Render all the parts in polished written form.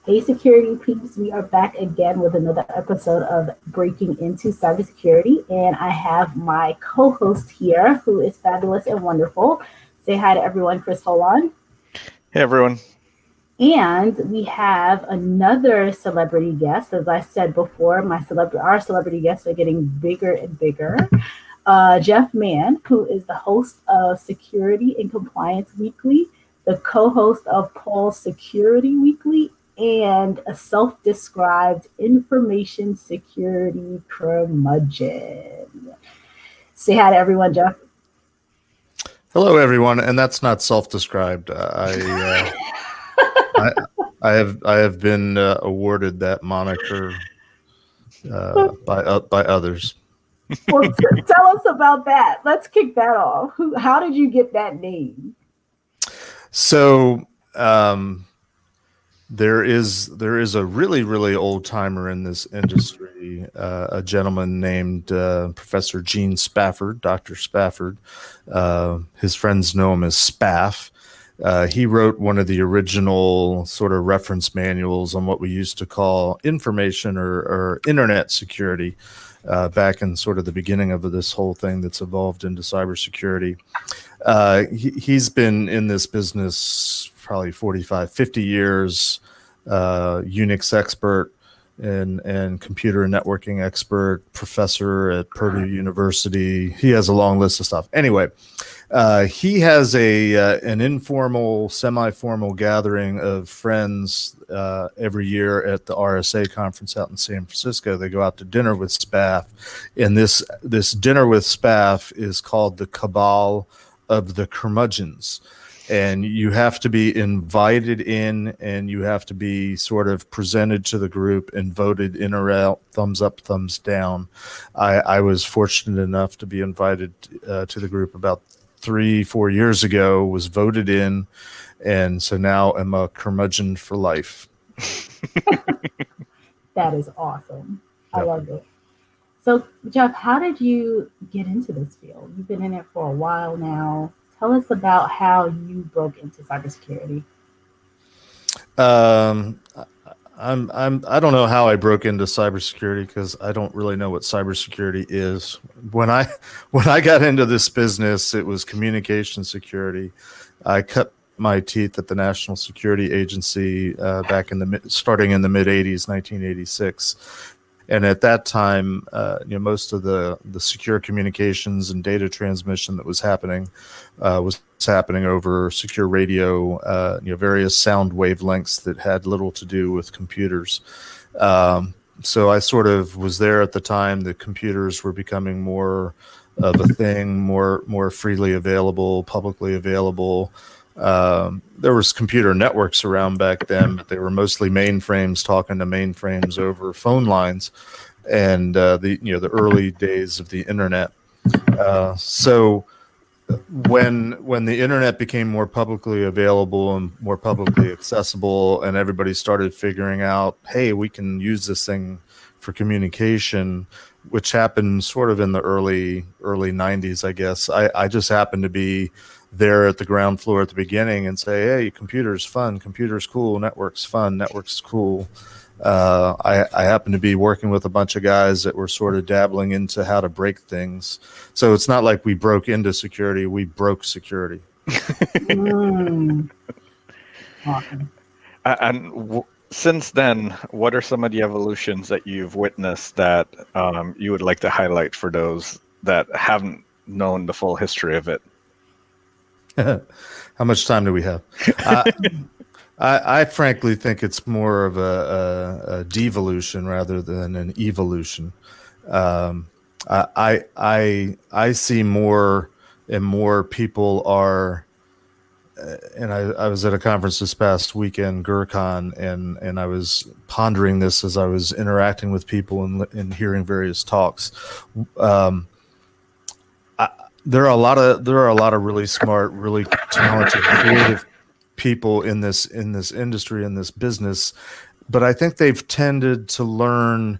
Hey, security peeps, we are back again with another episode of Breaking Into Cybersecurity. And I have my co host here who is fabulous and wonderful. Say hi to everyone, Chris Foulon. Hey, everyone. And we have another celebrity guest. As I said before, our celebrity guests are getting bigger and bigger. Jeff Mann, who is the host of Security and Compliance Weekly, the co-host of Paul's Security Weekly, and a self-described information security curmudgeon. Say hi to everyone, Jeff. Hello, everyone. And that's not self-described. I have been awarded that moniker by others. Well, tell us about that. Let's kick that off. How did you get that name? So there is a really old timer in this industry, a gentleman named Professor Gene Spafford, Dr. Spafford. His friends know him as Spaff. He wrote one of the original sort of reference manuals on what we used to call information or internet security back in sort of the beginning of this whole thing that's evolved into cybersecurity. He's been in this business probably 45, 50 years, Unix expert and computer and networking expert, professor at Purdue University. He has a long list of stuff. Anyway, he has an informal, semi-formal gathering of friends every year at the RSA conference out in San Francisco. They go out to dinner with Spaff, and this dinner with Spaff is called the Cabal of the Curmudgeons. And you have to be invited in, and you have to be sort of presented to the group and voted in or out, thumbs up, thumbs down. I was fortunate enough to be invited to the group about 3-4 years ago, was voted in, and so now I'm a curmudgeon for life. That is awesome. I love it. So, Jeff, how did you get into this field? You've been in it for a while now. Tell us about how you broke into cybersecurity. I don't know how I broke into cybersecurity because I don't really know what cybersecurity is. When I got into this business, it was communication security. I cut my teeth at the National Security Agency back starting in the mid 80s, 1986. And at that time, most of the secure communications and data transmission that was happening over secure radio, various sound wavelengths that had little to do with computers. So I sort of was there at the time that computers were becoming more of a thing, more freely available, publicly available. There was computer networks around back then, but they were mostly mainframes talking to mainframes over phone lines, and the early days of the internet. So when the internet became more publicly available and more publicly accessible, and everybody started figuring out, hey, we can use this thing for communication, which happened sort of in the early 90s, I guess. I just happened to be there at the ground floor at the beginning and say, hey, computer's fun, computer's cool, network's fun, network's cool. I happened to be working with a bunch of guys that were sort of dabbling into how to break things. So it's not like we broke into security, we broke security. Awesome. Since then, what are some of the evolutions that you've witnessed that you would like to highlight for those that haven't known the full history of it? How much time do we have? I frankly think it's more of a devolution rather than an evolution. I see more and more people are, and I was at a conference this past weekend, GurCon, and I was pondering this as I was interacting with people and hearing various talks. There are a lot of really smart, really talented, creative people in this industry, in this business, but I think they've tended to learn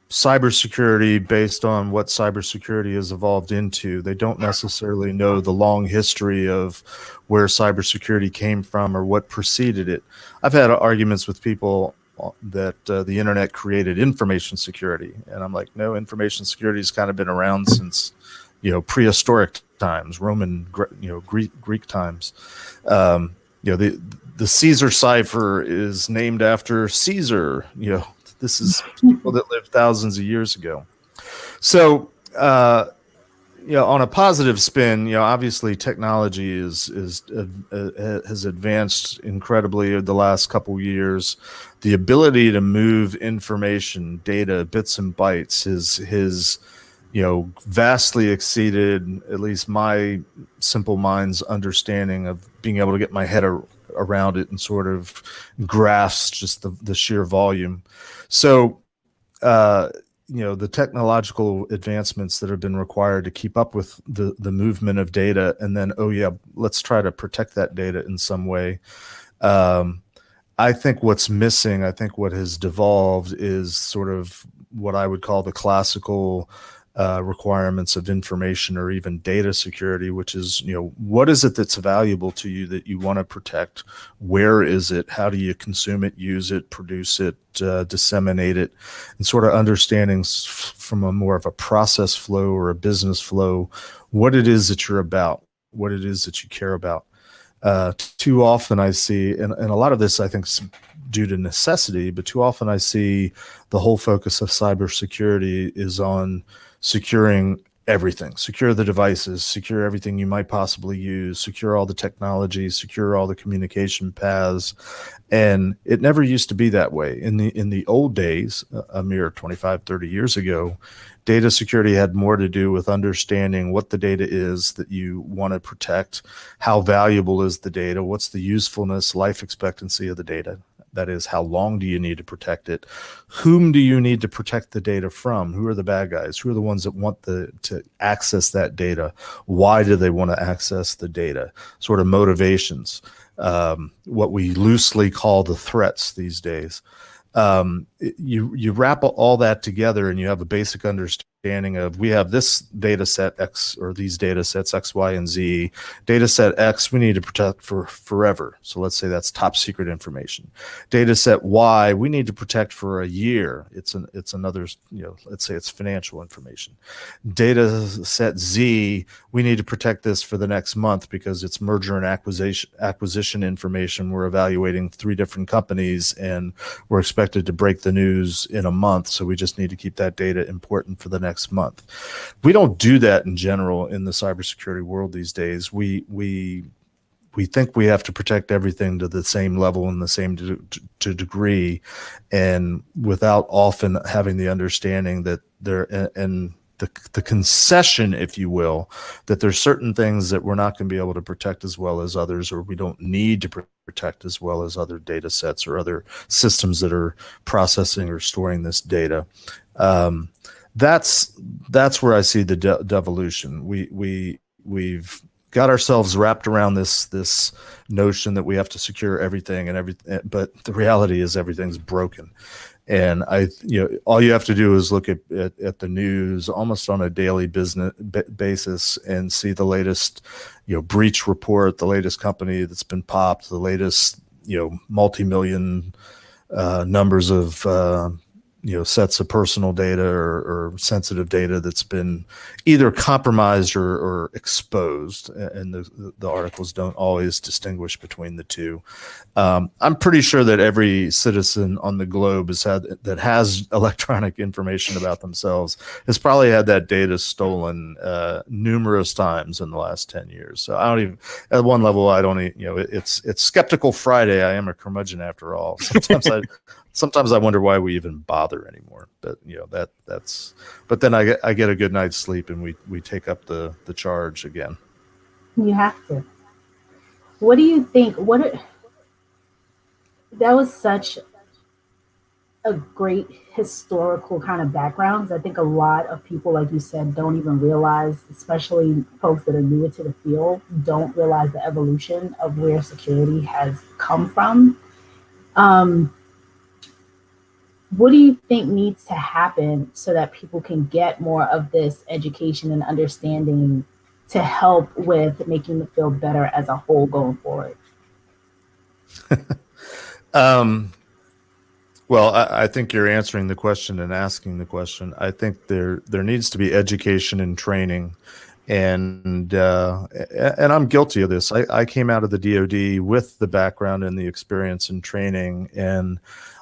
cybersecurity based on what cybersecurity has evolved into. They don't necessarily know the long history of where cybersecurity came from or what preceded it. I've had arguments with people that the internet created information security, and I'm like, no, information security has kind of been around since, prehistoric times, Roman, Greek times. The Caesar cipher is named after Caesar. This is people that lived thousands of years ago. So, on a positive spin, obviously technology has advanced incredibly over the last couple of years. The ability to move information, data, bits and bytes has vastly exceeded at least my simple mind's understanding of being able to get my head around it and sort of grasp just the sheer volume. So, the technological advancements that have been required to keep up with the movement of data, and then, let's try to protect that data in some way. I think what's missing, what has devolved is sort of what I would call the classical requirements of information or even data security, which is, what is it that's valuable to you that you want to protect? Where is it? How do you consume it, use it, produce it, disseminate it, and sort of understanding from a more of a process flow or a business flow, what it is that you're about, what it is that you care about. Too often I see, and a lot of this I think is due to necessity, but too often I see the whole focus of cybersecurity is on securing everything, secure the devices, secure everything you might possibly use, secure all the technology, secure all the communication paths. And it never used to be that way. In the old days, a mere 25, 30 years ago, data security had more to do with understanding what the data is that you want to protect, how valuable is the data, what's the usefulness, life expectancy of the data. That is, how long do you need to protect it? Whom do you need to protect the data from? Who are the bad guys? Who are the ones that want to access that data? Why do they want to access the data? Sort of motivations, what we loosely call the threats these days. You wrap all that together and you have a basic understanding of, we have this data set X, or these data sets X, Y, and Z. Data set X we need to protect for forever. So let's say that's top secret information. Data set Y we need to protect for a year. It's another, let's say it's financial information. Data set Z, we need to protect this for the next month because it's merger and acquisition information. We're evaluating 3 different companies and we're expected to break the news in a month. So we just need to keep that data important for the next month. We don't do that in general in the cybersecurity world these days. We think we have to protect everything to the same level and the same to degree, and without often having the understanding that the concession, if you will, that there's certain things that we're not going to be able to protect as well as others, or we don't need to protect as well as other data sets or other systems that are processing or storing this data. That's where I see the devolution. We've got ourselves wrapped around this notion that we have to secure everything but the reality is everything's broken. And all you have to do is look at the news almost on a daily basis and see the latest, breach report, the latest company that's been popped, the latest, multi-million numbers of sets of personal data or sensitive data that's been either compromised or exposed, and the articles don't always distinguish between the two. I'm pretty sure that every citizen on the globe that has electronic information about themselves has probably had that data stolen numerous times in the last 10 years. So I don't even, at one level, it's Skeptical Friday. I am a curmudgeon after all. Sometimes I wonder why we even bother anymore. But but then I get a good night's sleep and we take up the charge again. You have to. What do you think? That was such a great historical kind of backgrounds. I think a lot of people, like you said, don't even realize, especially folks that are newer to the field, don't realize the evolution of where security has come from. what do you think needs to happen so that people can get more of this education and understanding to help with making the field better as a whole going forward? Well, I think you're answering the question and asking the question. I think there needs to be education and training, and I'm guilty of this. I came out of the DoD with the background and the experience and training, and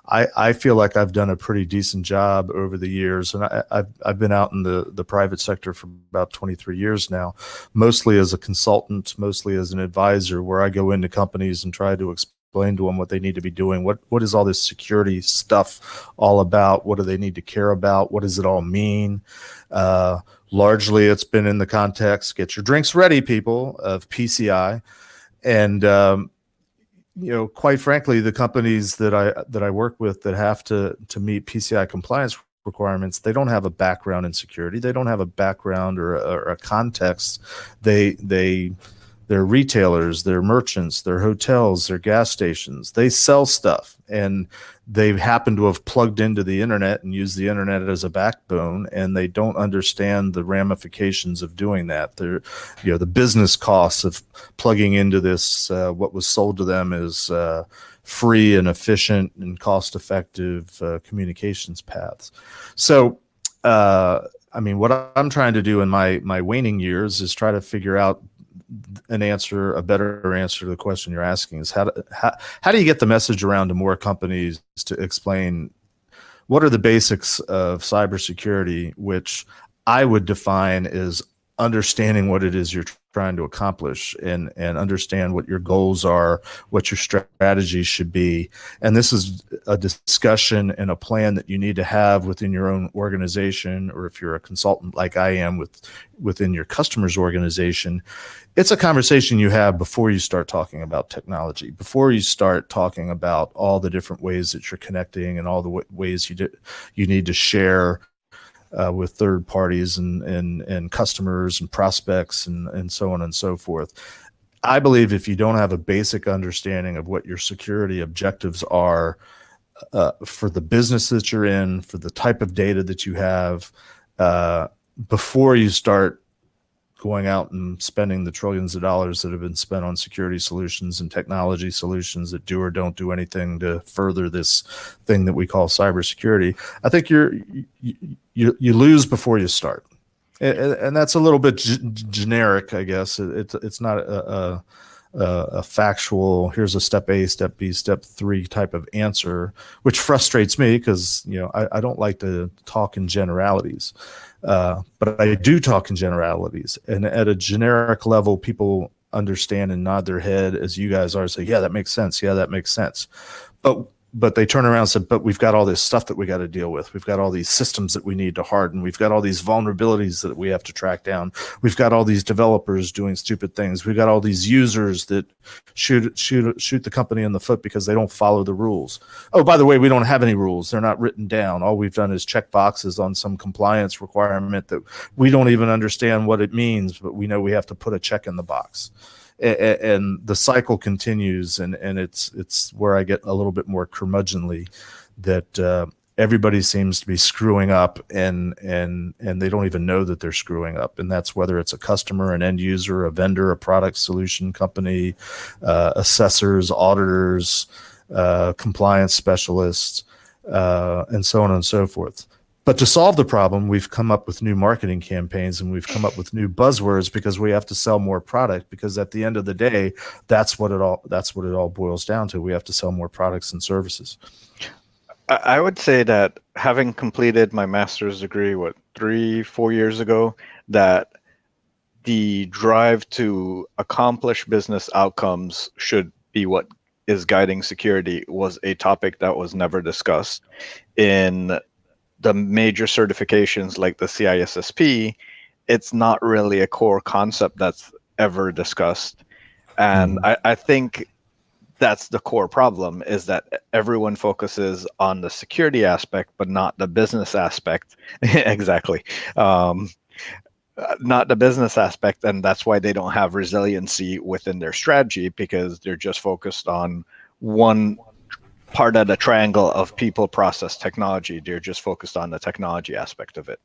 I feel like I've done a pretty decent job over the years. And I've been out in the private sector for about 23 years now, mostly as a consultant, mostly as an advisor, where I go into companies and try to explain to them what they need to be doing. What is all this security stuff all about? What do they need to care about? What does it all mean? Largely, it's been in the context, get your drinks ready, people, of PCI. And, quite frankly, the companies that I work with that have to meet PCI compliance requirements, they don't have a background in security. They don't have a background or a context. They're retailers, they're merchants, they're hotels, they're gas stations. They sell stuff, and they happen to have plugged into the internet and use the internet as a backbone, and they don't understand the ramifications of doing that. They're, the business costs of plugging into this, what was sold to them as free and efficient and cost-effective communications paths. So, what I'm trying to do in my waning years is try to figure out a better answer to the question you're asking, is how do you get the message around to more companies to explain what are the basics of cybersecurity, which I would define as understanding what it is you're trying to accomplish and understand what your goals are, what your strategy should be. And this is a discussion and a plan that you need to have within your own organization, or if you're a consultant like I am within your customer's organization. It's a conversation you have before you start talking about technology, before you start talking about all the different ways that you're connecting and all the ways you need to share with third parties and customers and prospects and so on and so forth. I believe if you don't have a basic understanding of what your security objectives are for the business that you're in, for the type of data that you have, before you start going out and spending the trillions of dollars that have been spent on security solutions and technology solutions that do or don't do anything to further this thing that we call cybersecurity, I think you lose before you start. And that's a little bit generic, I guess. It's not a factual, here's a step A, step B, step 3 type of answer, which frustrates me because, I don't like to talk in generalities. But I do talk in generalities, and at a generic level, people understand and nod their head as you guys are, say, yeah, that makes sense. Yeah, that makes sense. But they turn around and say, but we've got all this stuff that we got to deal with. We've got all these systems that we need to harden. We've got all these vulnerabilities that we have to track down. We've got all these developers doing stupid things. We've got all these users that shoot the company in the foot because they don't follow the rules. Oh, by the way, we don't have any rules. They're not written down. All we've done is check boxes on some compliance requirement that we don't even understand what it means, but we know we have to put a check in the box. And the cycle continues, and it's where I get a little bit more curmudgeonly that everybody seems to be screwing up, and they don't even know that they're screwing up. And that's whether it's a customer, an end user, a vendor, a product solution company, assessors, auditors, compliance specialists, and so on and so forth. But to solve the problem, we've come up with new marketing campaigns, and we've come up with new buzzwords because we have to sell more product, because at the end of the day, that's what it all boils down to. We have to sell more products and services. I would say that having completed my master's degree, 3-4 years ago, that the drive to accomplish business outcomes should be what is guiding security was a topic that was never discussed. In the major certifications like the CISSP, it's not really a core concept that's ever discussed. And I think that's the core problem, is that everyone focuses on the security aspect, but not the business aspect. Exactly. Not the business aspect. And that's why they don't have resiliency within their strategy, because they're just focused on one part of the triangle of people, process, technology. They're just focused on the technology aspect of it.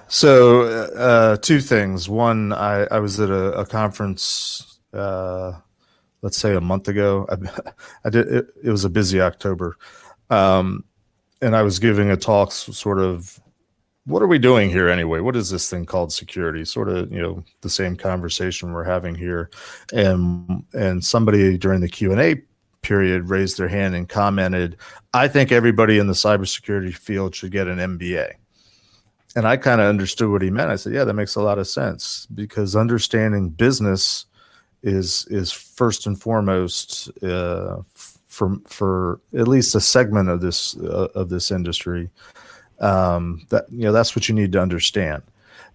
So two things. One, I was at a conference, let's say a month ago. It was a busy October. And I was giving a talk sort of, what are we doing here anyway? What is this thing called security? Sort of, the same conversation we're having here. And somebody during the Q&A period raised their hand and commented, I think everybody in the cybersecurity field should get an MBA. And I kind of understood what he meant. I said, yeah, that makes a lot of sense, because understanding business is first and foremost for at least a segment of this industry. That's what you need to understand.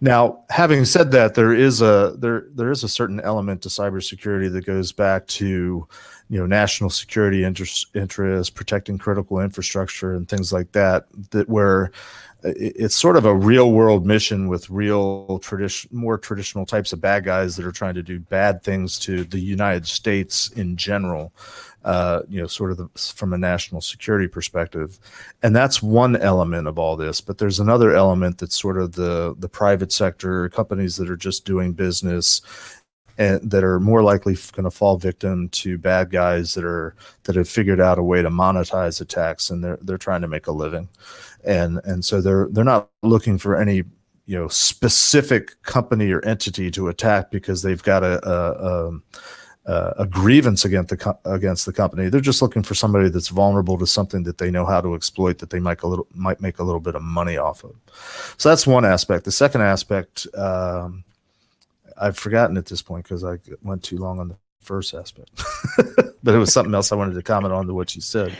Now, having said that, there is a certain element to cybersecurity that goes back to national security interests, protecting critical infrastructure and things like that, where it's sort of a real world mission with more traditional types of bad guys that are trying to do bad things to the United States in general, sort of from a national security perspective. And that's one element of all this. But there's another element that's sort of the private sector, companies that are just doing business and that are more likely going to fall victim to bad guys that have figured out a way to monetize attacks, and they're trying to make a living. And so they're not looking for any specific company or entity to attack because they've got a grievance against the company. They're just looking for somebody that's vulnerable to something that they know how to exploit, that they might make a little bit of money off of. So that's one aspect. The second aspect, I've forgotten at this point because I went too long on the first aspect, but it was something else I wanted to comment on to what you said.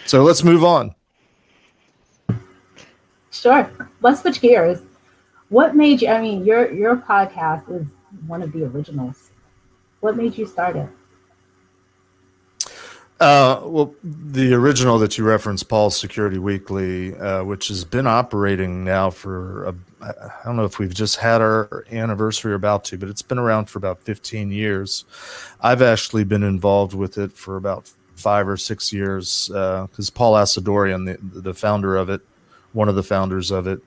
So let's move on. Sure. Let's switch gears. What made you, your podcast is one of the originals. What made you start it? Well, the original that you referenced, Paul's Security Weekly, which has been operating now for, I don't know if we've just had our anniversary or about to, but it's been around for about 15 years. I've actually been involved with it for about 5 or 6 years, because Paul Asadorian, the founder of it, one of the founders of it,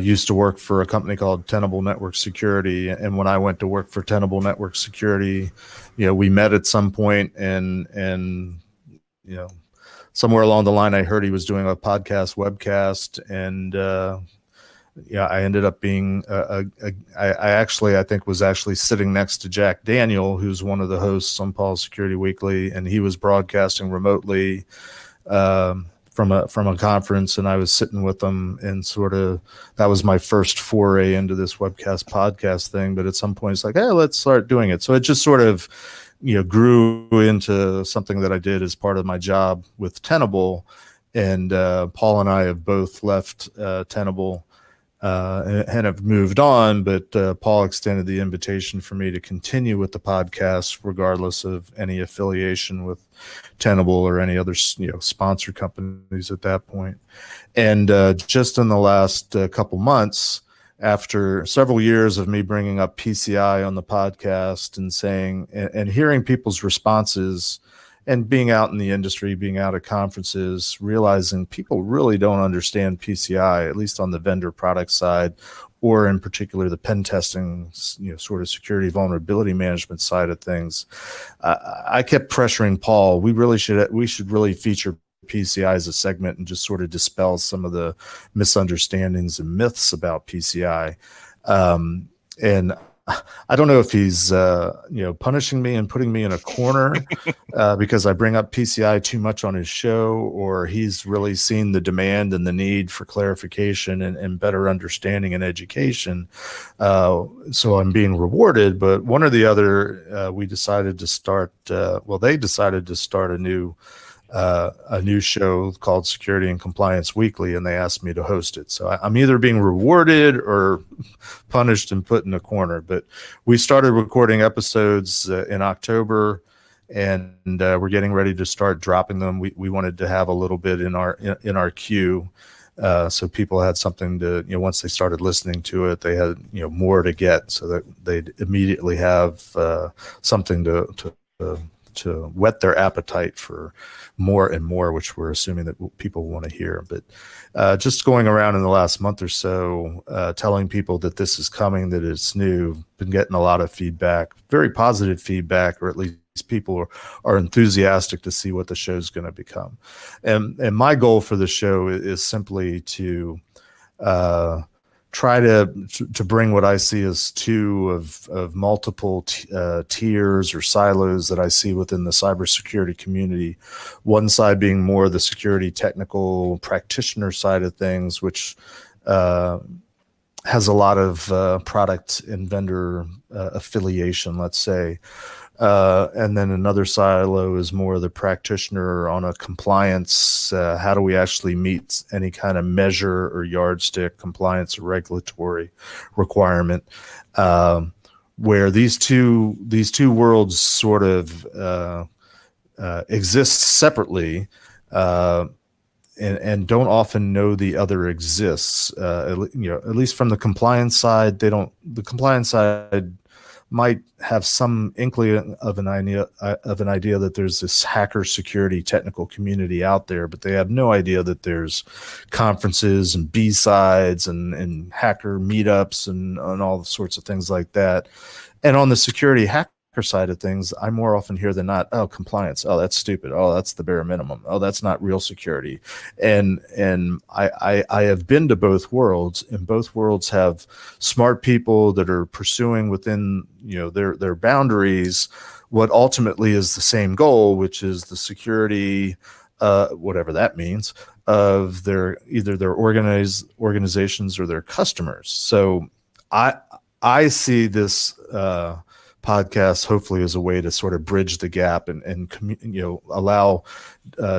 used to work for a company called Tenable Network Security. And when I went to work for Tenable Network Security, we met at some point, and somewhere along the line, I heard he was doing a webcast, and I ended up being I think was actually sitting next to Jack Daniel, who's one of the hosts on Paul's Security Weekly, and he was broadcasting remotely from a conference, and I was sitting with them, and sort of that was my first foray into this podcast thing. But at some point it's like, hey, let's start doing it. So it just sort of grew into something that I did as part of my job with Tenable. And Paul and I have both left Tenable and have moved on, but Paul extended the invitation for me to continue with the podcast regardless of any affiliation with Tenable or any other sponsor companies at that point. And just in the last couple months, after several years of me bringing up PCI on the podcast and saying and hearing people's responses, and being out in the industry, being out at conferences, realizing people really don't understand PCI, at least on the vendor product side, or in particular the pen testing, sort of security vulnerability management side of things. I kept pressuring Paul. We should really feature PCI as a segment and just sort of dispel some of the misunderstandings and myths about PCI. And I don't know if he's, punishing me and putting me in a corner because I bring up PCI too much on his show, or he's really seen the demand and the need for clarification and better understanding and education. So I'm being rewarded. But one or the other, we decided to start. They decided to start a new show called Security and Compliance Weekly, and they asked me to host it. So I'm either being rewarded or punished and put in a corner. But we started recording episodes in October, and we're getting ready to start dropping them. We wanted to have a little bit in our queue, so people had something to, once they started listening to it, they had more to get, so that they'd immediately have something to to whet their appetite for more and more, which we're assuming that people want to hear. But just going around in the last month or so, telling people that this is coming, that it's new, been getting a lot of feedback, very positive feedback, or at least people are enthusiastic to see what the show's going to become. And my goal for the show is simply to try to bring what I see as two of multiple tiers or silos that I see within the cybersecurity community. One side being more the security technical practitioner side of things, which has a lot of product and vendor affiliation, let's say. And then another silo is more the practitioner on a compliance. How do we actually meet any kind of measure or yardstick, compliance or regulatory requirement? Where these two worlds sort of exist separately, and don't often know the other exists. At least from the compliance side, they don't. The compliance side might have some inkling of an idea that there's this hacker security technical community out there, but they have no idea that there's conferences and B-sides and hacker meetups and all sorts of things like that. And on the security hacker side of things, I more often hear than not, oh, compliance, oh, that's stupid, oh, that's the bare minimum, oh, that's not real security. And I have been to both worlds, and both worlds have smart people that are pursuing within their boundaries what ultimately is the same goal, which is the security, whatever that means, of either their organizations or their customers. So I see this podcast hopefully as a way to sort of bridge the gap and allow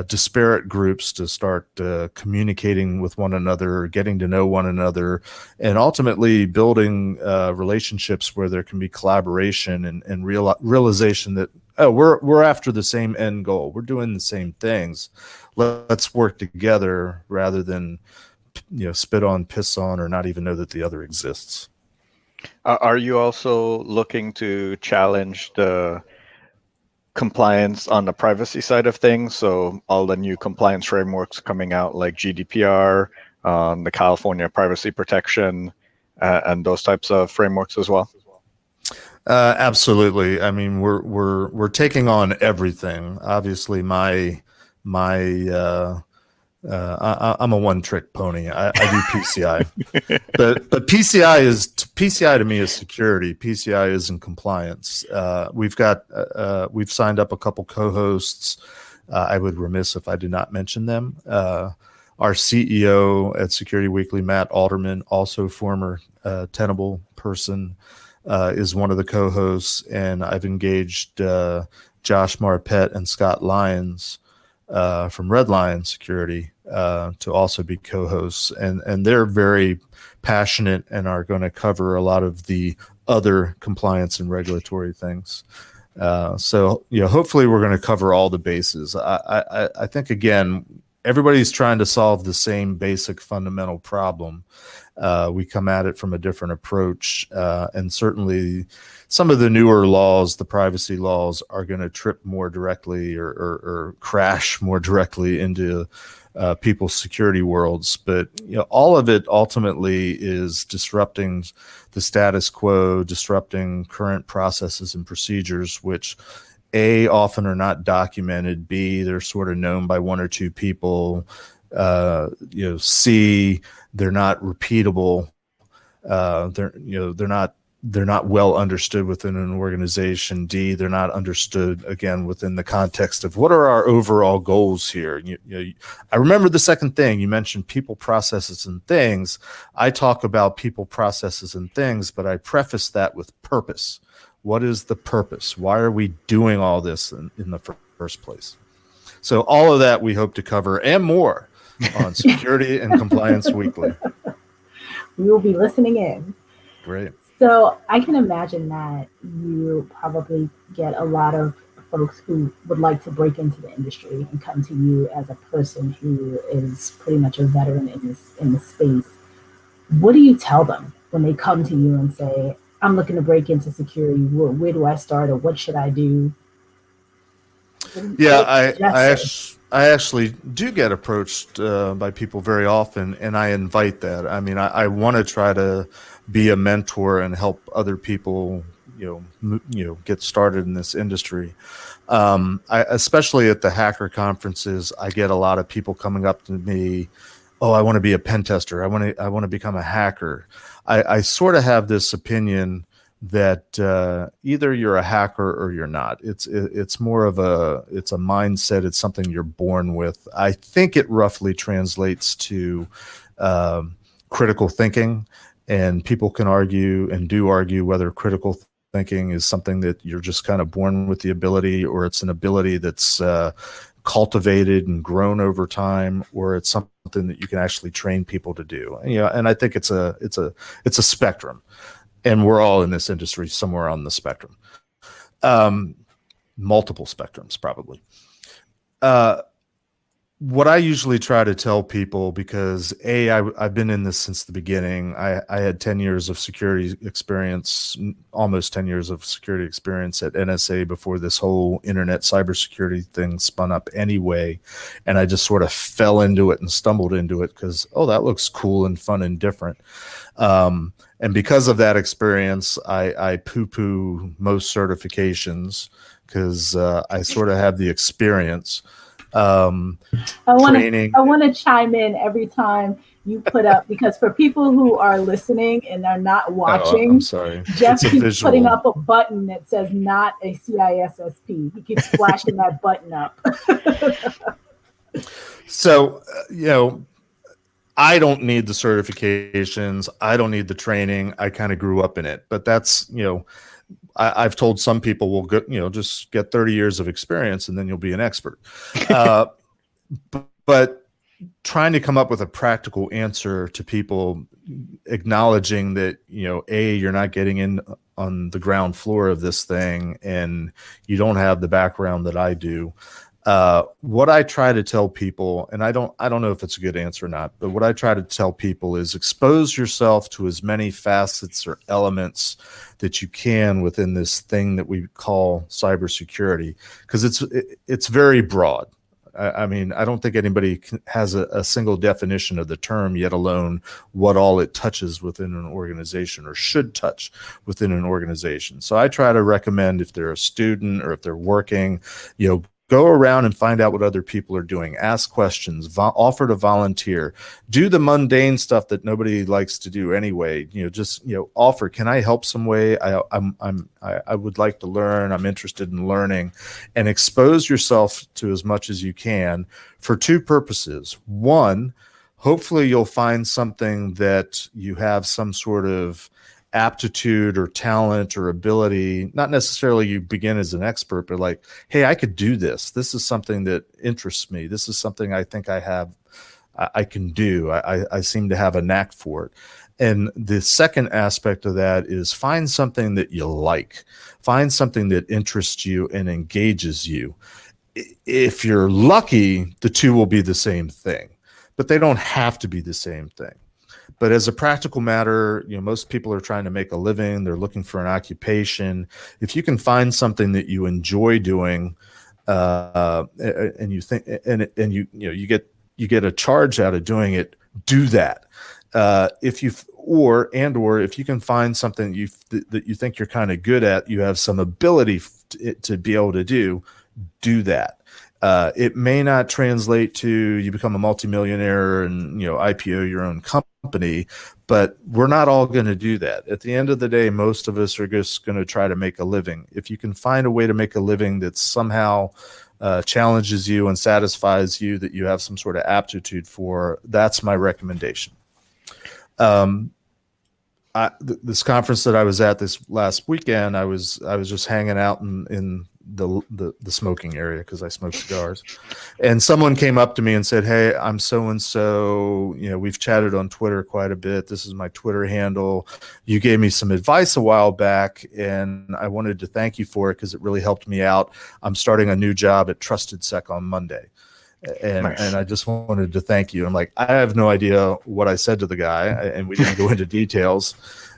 disparate groups to start communicating with one another, getting to know one another, and ultimately building relationships where there can be collaboration and realization that, oh, we're after the same end goal, we're doing the same things, let's work together rather than spit on, piss on, or not even know that the other exists. Are you also looking to challenge the compliance on the privacy side of things? So all the new compliance frameworks coming out, like GDPR, the California Privacy Protection, and those types of frameworks as well? Absolutely. I mean, we're taking on everything. Obviously, I'm a one-trick pony. I do PCI, but PCI to me is security. PCI isn't compliance. We've signed up a couple co-hosts. I would remiss if I did not mention them. Our CEO at Security Weekly, Matt Alderman, also former Tenable person, is one of the co-hosts, and I've engaged Josh Marpet and Scott Lyons from Redline Security to also be co-hosts, and they're very passionate and are going to cover a lot of the other compliance and regulatory things. So hopefully we're going to cover all the bases. I think, again, everybody's trying to solve the same basic fundamental problem. We come at it from a different approach, and certainly some of the newer laws, the privacy laws, are going to trip more directly or crash more directly into people's security worlds. But all of it ultimately is disrupting the status quo, disrupting current processes and procedures, which A, often are not documented, B, they're sort of known by one or two people, C, they're not repeatable, they're not well understood within an organization, D, they're not understood, again, within the context of what are our overall goals here. I remember the second thing you mentioned, people, processes, and things. I talk about people, processes, and things, but I preface that with purpose. What is the purpose? Why are we doing all this in the first place? So all of that we hope to cover and more on Security and Compliance Weekly. We will be listening in. Great. So I can imagine that you probably get a lot of folks who would like to break into the industry and come to you as a person who is pretty much a veteran in the space. What do you tell them when they come to you and say, I'm looking to break into security? Where do I start, or what should I do? Yeah, Suggestions? I actually do get approached by people very often, and I invite that. I mean, I want to try to be a mentor and help other people, get started in this industry. Especially at the hacker conferences, I get a lot of people coming up to me. Oh, I want to be a pen tester. I want to become a hacker. I sort of have this opinion that either you're a hacker or you're not. It's more of it's a mindset. It's something you're born with. I think it roughly translates to critical thinking, and people can argue and do argue whether critical thinking is something that you're just kind of born with the ability, or it's an ability that's cultivated and grown over time, or it's something that you can actually train people to do. And I think it's a spectrum. And we're all in this industry somewhere on the spectrum, multiple spectrums probably. What I usually try to tell people, because I've been in this since the beginning. I had 10 years of security experience, almost 10 years of security experience at NSA before this whole internet cybersecurity thing spun up anyway. And I just sort of fell into it and stumbled into it because, oh, that looks cool and fun and different. And because of that experience, I poo-poo most certifications because I sort of have the experience. I want to chime in every time you put up, because for people who are listening and are not watching, I'm sorry, Jeff keeps putting up a button that says "not a CISSP." He keeps flashing that button up. So, I don't need the certifications. I don't need the training. I kind of grew up in it, but that's, I've told some people, well, go, just get 30 years of experience and then you'll be an expert. But trying to come up with a practical answer to people, acknowledging that, you're not getting in on the ground floor of this thing and you don't have the background that I do. What I try to tell people, and I don't know if it's a good answer or not, but what I try to tell people is expose yourself to as many facets or elements that you can within this thing that we call cybersecurity, because it's very broad. I mean, I don't think anybody has a single definition of the term, yet alone what all it touches within an organization or should touch within an organization. So I try to recommend, if they're a student or if they're working, go around and find out what other people are doing. Ask questions. Offer to volunteer. Do the mundane stuff that nobody likes to do anyway. Just offer. Can I help some way? I would like to learn. I'm interested in learning, and expose yourself to as much as you can for two purposes. One, hopefully you'll find something that you have some sort of aptitude or talent or ability. Not necessarily you begin as an expert, but like, hey, I could do this. This is something that interests me. This is something I think I can do. I seem to have a knack for it. And the second aspect of that is find something that you like. Find something that interests you and engages you. If you're lucky, the two will be the same thing, but they don't have to be the same thing. But as a practical matter, most people are trying to make a living. They're looking for an occupation. If you can find something that you enjoy doing, and you think, and you get a charge out of doing it, do that. If you can find something that you think you're kind of good at, you have some ability to be able to do that. It may not translate to you become a multimillionaire and IPO your own company, but we're not all going to do that. At the end of the day, most of us are just going to try to make a living. If you can find a way to make a living that somehow challenges you and satisfies you, that you have some sort of aptitude for, that's my recommendation. This conference that I was at this last weekend, I was just hanging out in the smoking area because I smoke cigars, and someone came up to me and said, "Hey, I'm so and so. We've chatted on Twitter quite a bit. This is my Twitter handle. You gave me some advice a while back, and I wanted to thank you for it because it really helped me out. I'm starting a new job at Trusted Sec on Monday." And I just wanted to thank you. I'm like, I have no idea what I said to the guy, and we didn't go into details.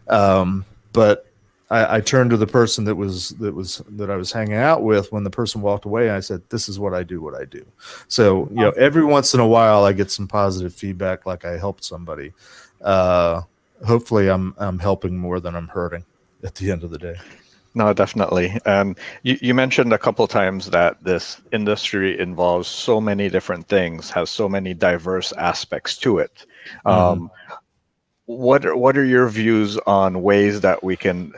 But I turned to the person that I was hanging out with when the person walked away, and I said, "This is what I do. What I do." So every once in a while, I get some positive feedback, like I helped somebody. Hopefully, I'm helping more than I'm hurting at the end of the day. No, definitely. You mentioned a couple times that this industry involves so many different things, has so many diverse aspects to it. What are your views on ways that we can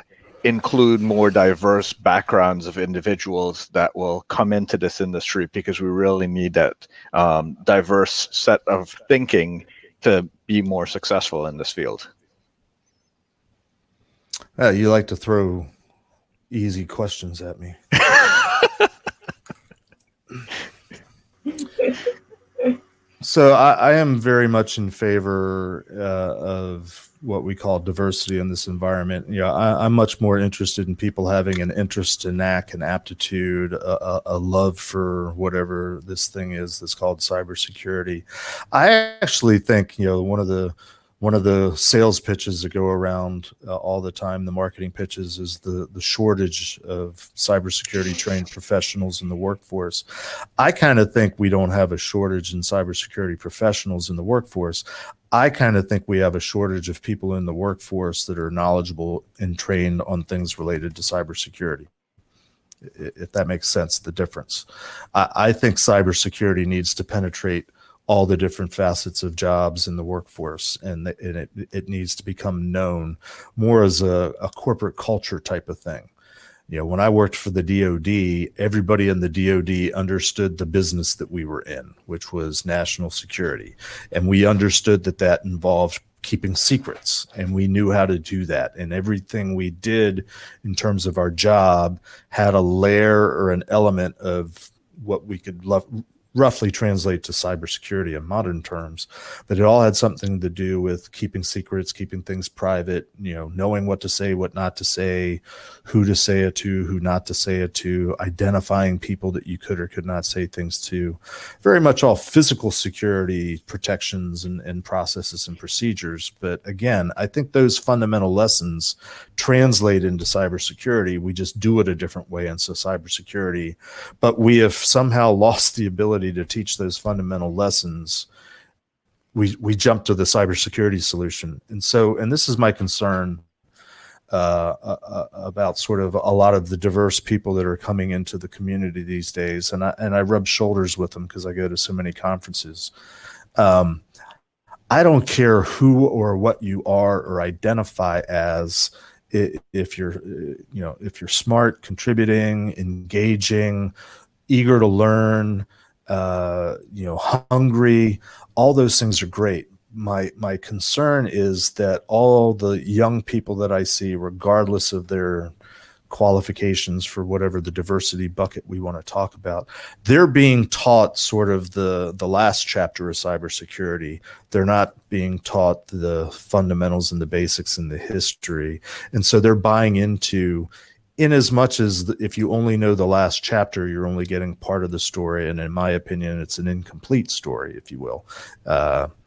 include more diverse backgrounds of individuals that will come into this industry, because we really need that diverse set of thinking to be more successful in this field? You like to throw easy questions at me. So I am very much in favor of what we call diversity in this environment. I'm much more interested in people having an interest, a knack, an aptitude, a love for whatever this thing is that's called cybersecurity. I actually think, one of the sales pitches that go around all the time, the marketing pitches, is the shortage of cybersecurity trained professionals in the workforce. I kind of think we don't have a shortage in cybersecurity professionals in the workforce. I kind of think we have a shortage of people in the workforce that are knowledgeable and trained on things related to cybersecurity. If that makes sense, the difference. I think cybersecurity needs to penetrate all the different facets of jobs in the workforce, and it needs to become known more as a corporate culture type of thing. When I worked for the DoD, everybody in the DoD understood the business that we were in, which was national security. And we understood that involved keeping secrets, and we knew how to do that. And everything we did in terms of our job had a layer or an element of what we could roughly translate to cybersecurity in modern terms, but it all had something to do with keeping secrets, keeping things private, knowing what to say, what not to say, who to say it to, who not to say it to, identifying people that you could or could not say things to. Very much all physical security protections and processes and procedures. But again, I think those fundamental lessons translate into cybersecurity. We just do it a different way. And so cybersecurity, but we have somehow lost the ability to teach those fundamental lessons. We jump to the cybersecurity solution. And this is my concern about sort of a lot of the diverse people that are coming into the community these days. And I rub shoulders with them because I go to so many conferences. I don't care who or what you are or identify as. If you're smart, contributing, engaging, eager to learn, hungry, all those things are great. My concern is that all the young people that I see, regardless of their qualifications for whatever the diversity bucket we want to talk about, they're being taught sort of the last chapter of cybersecurity. They're not being taught the fundamentals and the basics and the history. And so they're buying into, in as much as if you only know the last chapter, you're only getting part of the story. And in my opinion, it's an incomplete story, if you will,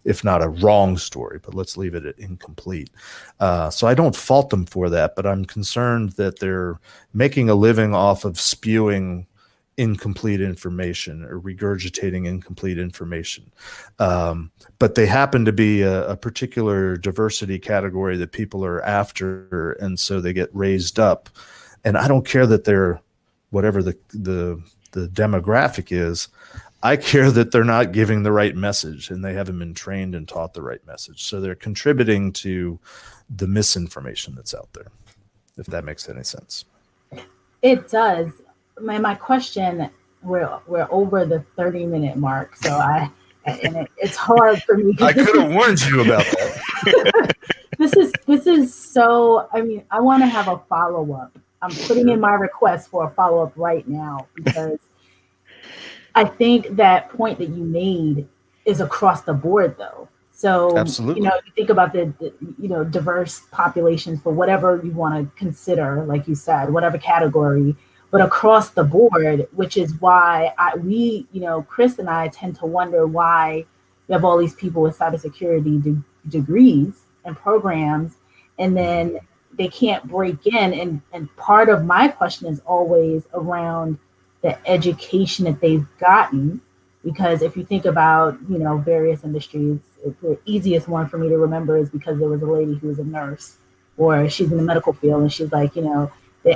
if not a wrong story, but let's leave it at incomplete. So I don't fault them for that, but I'm concerned that they're making a living off of spewing incomplete information or regurgitating incomplete information. But they happen to be a particular diversity category that people are after. And so they get raised up. And I don't care that they're whatever the demographic is. I care that they're not giving the right message and they haven't been trained and taught the right message. So they're contributing to the misinformation that's out there, if that makes any sense. It does. My question, we're over the 30-minute mark, so it's hard for me. I could have warned you about that. This is so, I want to have a follow-up. I'm putting in my request for a follow-up right now because I think that point that you made is across the board, though. So, absolutely. You think about the diverse populations for whatever you want to consider, like you said, whatever category, but across the board, which is why Chris and I tend to wonder why you have all these people with cybersecurity degrees and programs, and then they can't break in. And part of my question is always around the education that they've gotten, because if you think about, various industries, the easiest one for me to remember is because there was a lady who was a nurse, or she's in the medical field, and she's like, the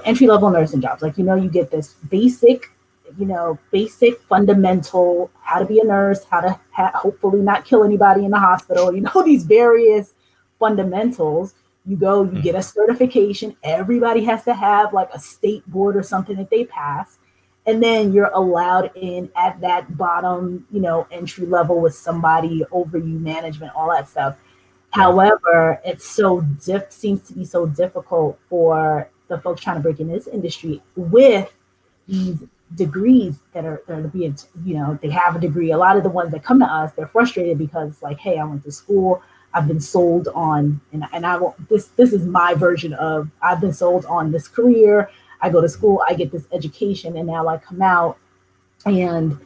entry level nursing jobs, like, you get this basic, basic fundamental, how to be a nurse, how to hopefully not kill anybody in the hospital, these various fundamentals. You go, you get a certification. Everybody has to have like a state board or something that they pass. And then you're allowed in at that bottom, entry level with somebody over you, management, all that stuff. However, it's seems to be so difficult for the folks trying to break in this industry with these degrees that are being, they have a degree. A lot of the ones that come to us, they're frustrated because like, hey, I went to school, I've been sold on, and I won't, this is my version of, I've been sold on this career. I go to school, I get this education, and now I come out and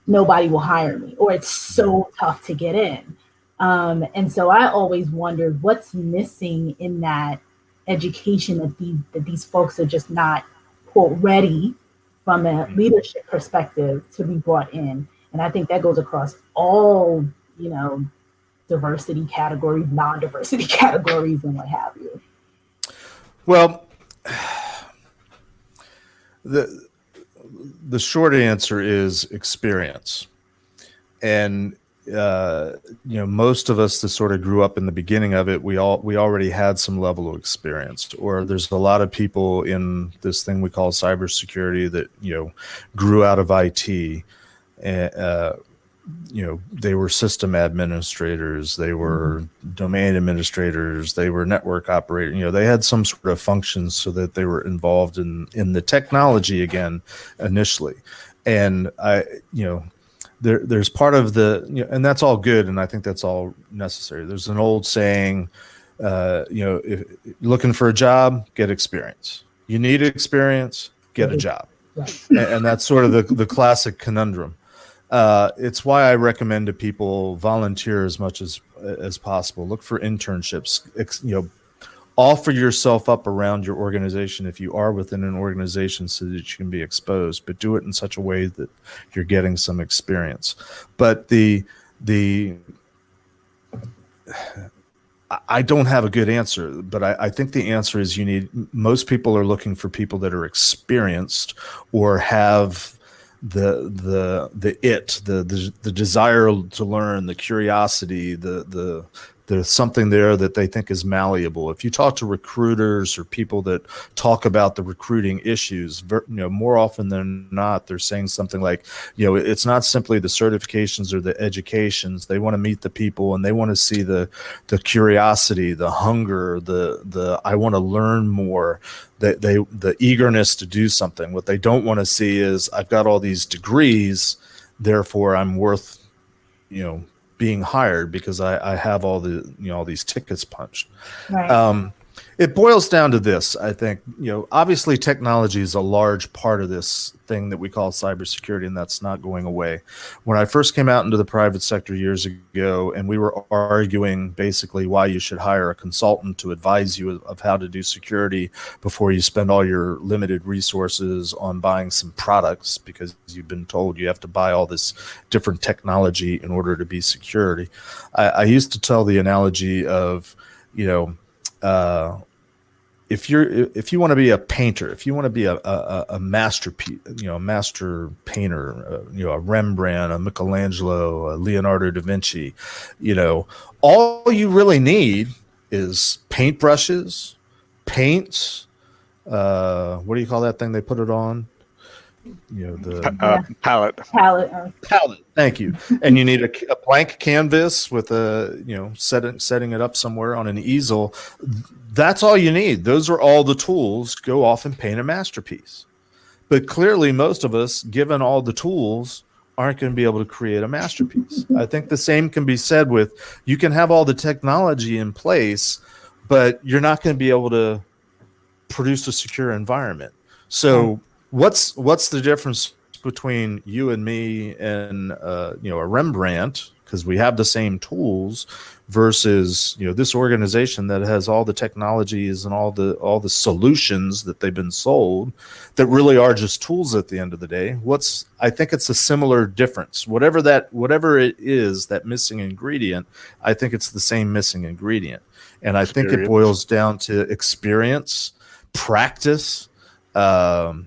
nobody will hire me, or it's so tough to get in. And so I always wondered what's missing in that education that these folks are just not, quote, ready from a leadership perspective to be brought in. And I think that goes across all, diversity categories, non-diversity categories, and what have you. Well, the short answer is experience. And most of us that sort of grew up in the beginning of it, we already had some level of experience. Or there's a lot of people in this thing we call cybersecurity that grew out of IT. They were system administrators, they were domain administrators, they were network operators. They had some sort of functions so that they were involved in the technology again initially. And there's part of the, and that's all good. And I think that's all necessary. There's an old saying, if you're looking for a job, get experience. You need experience, get a job. Right. And that's sort of the classic conundrum. It's why I recommend to people volunteer as much as possible. Look for internships, offer yourself up around your organization if you are within an organization so that you can be exposed, but do it in such a way that you're getting some experience. But I don't have a good answer, but I think the answer is most people are looking for people that are experienced or have the desire to learn, the curiosity, there's something there that they think is malleable. If you talk to recruiters or people that talk about the recruiting issues, more often than not, they're saying something like, it's not simply the certifications or the educations. They want to meet the people and they want to see the curiosity, the hunger, the I want to learn more, the eagerness to do something. What they don't want to see is I've got all these degrees, therefore I'm worth, being hired because I have all these tickets punched. Right. It boils down to this. I think, obviously technology is a large part of this thing that we call cybersecurity, and that's not going away. When I first came out into the private sector years ago, and we were arguing basically why you should hire a consultant to advise you of how to do security before you spend all your limited resources on buying some products because you've been told you have to buy all this different technology in order to be security. I used to tell the analogy of, if you want to be a painter, if you want to be a masterpiece, a master painter, a Rembrandt, a Michelangelo, a Leonardo da Vinci, all you really need is paintbrushes, paints. What do you call that thing they put it on? Palette. Palette. Thank you. And you need a blank canvas with setting it up somewhere on an easel. That's all you need. Those are all the tools. Go off and paint a masterpiece. But clearly, most of us, given all the tools, aren't going to be able to create a masterpiece. I think the same can be said with, you can have all the technology in place, but you're not going to be able to produce a secure environment. So what's the difference between you and me and a Rembrandt? because we have the same tools versus, this organization that has all the technologies and all the solutions that they've been sold that really are just tools at the end of the day. I think it's a similar difference. Whatever it is, that missing ingredient, I think it's the same missing ingredient. And I think it boils down to experience, practice, aptitude,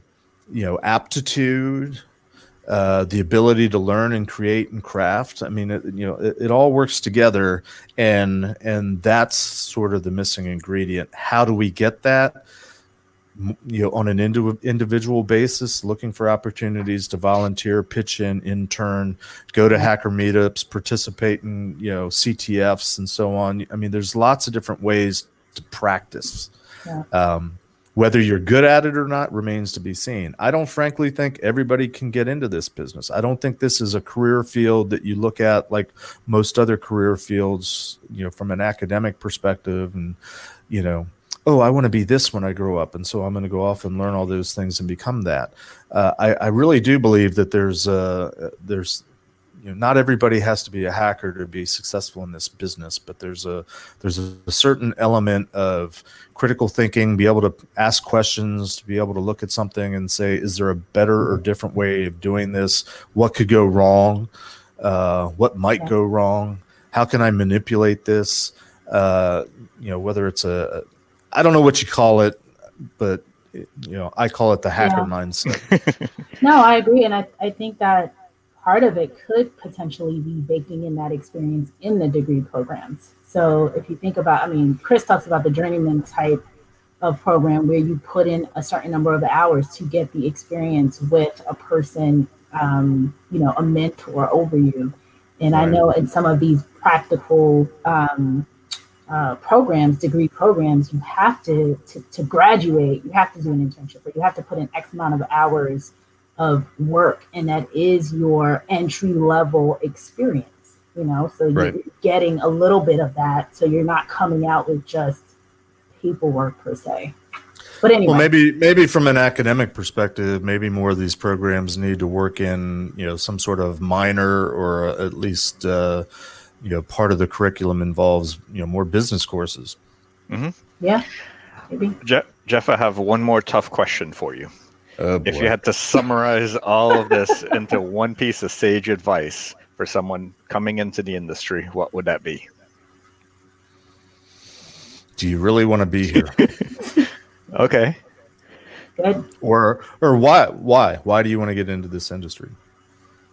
the ability to learn and create and craft. I mean, it all works together, and that's sort of the missing ingredient. How do we get that? On an individual basis, looking for opportunities to volunteer, pitch in, intern, go to hacker meetups, participate in, CTFs and so on. I mean, there's lots of different ways to practice. Yeah. Whether you're good at it or not remains to be seen. I don't frankly think everybody can get into this business. I don't think this is a career field that you look at like most other career fields, from an academic perspective and, oh, I want to be this when I grow up, and so I'm going to go off and learn all those things and become that. I really do believe that there's not everybody has to be a hacker to be successful in this business, but there's a certain element of critical thinking, be able to ask questions, to be able to look at something and say, is there a better or different way of doing this? What could go wrong? What might go wrong? How can I manipulate this? Whether it's I don't know what you call it, but I call it the hacker mindset. No, I agree. And I think that part of it could potentially be baking in that experience in the degree programs. So if you think about, Chris talks about the journeyman type of program where you put in a certain number of hours to get the experience with a person, a mentor over you. And right. I know in some of these practical programs, degree programs, you have to graduate, you have to do an internship, or you have to put in X amount of hours of work, and that is your entry level experience, so you're getting a little bit of that, so you're not coming out with just paperwork per se. But anyway, well, maybe from an academic perspective, maybe more of these programs need to work in some sort of minor, or at least part of the curriculum involves more business courses. Mm-hmm. Yeah, maybe. Jeff, I have one more tough question for you. Oh, if you had to summarize all of this into one piece of sage advice for someone coming into the industry, what would that be? Do you really want to be here? Okay. Good. Or why? Why do you want to get into this industry?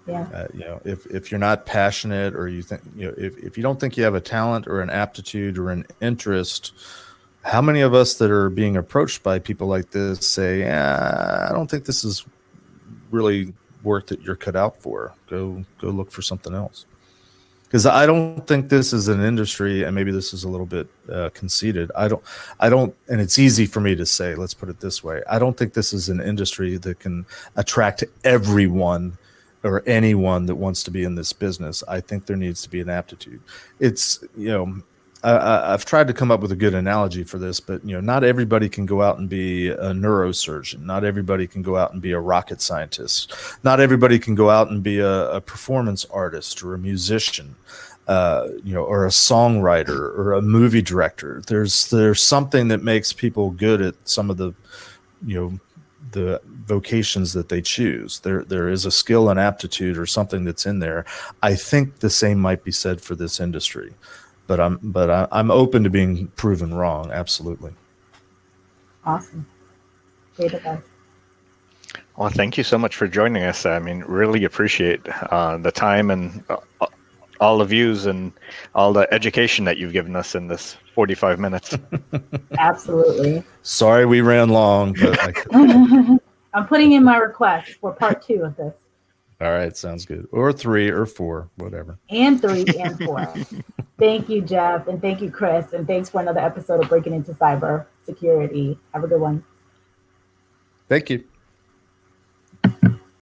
Yeah. If you're not passionate, or you think, if you don't think you have a talent or an aptitude or an interest, how many of us that are being approached by people like this say, I don't think this is really work that you're cut out for. Go look for something else. Because I don't think this is an industry, and maybe this is a little bit conceited. I don't, and it's easy for me to say, let's put it this way. I don't think this is an industry that can attract everyone or anyone that wants to be in this business. I think there needs to be an aptitude. It's, I've tried to come up with a good analogy for this, but not everybody can go out and be a neurosurgeon. Not everybody can go out and be a rocket scientist. Not everybody can go out and be a performance artist or a musician, or a songwriter or a movie director. There's something that makes people good at some of the, the vocations that they choose. There is a skill and aptitude or something that's in there. I think the same might be said for this industry. But I'm open to being proven wrong. Absolutely. Awesome. Great advice. Well, thank you so much for joining us. Really appreciate the time and all the views and all the education that you've given us in this 45 minutes. Absolutely. Sorry we ran long, but I'm putting in my request for part 2 of this. All right, sounds good. Or 3 or 4, whatever. And 3 and 4. Thank you, Jeff, and thank you, Chris, and thanks for another episode of Breaking Into Cybersecurity. Have a good one. Thank you.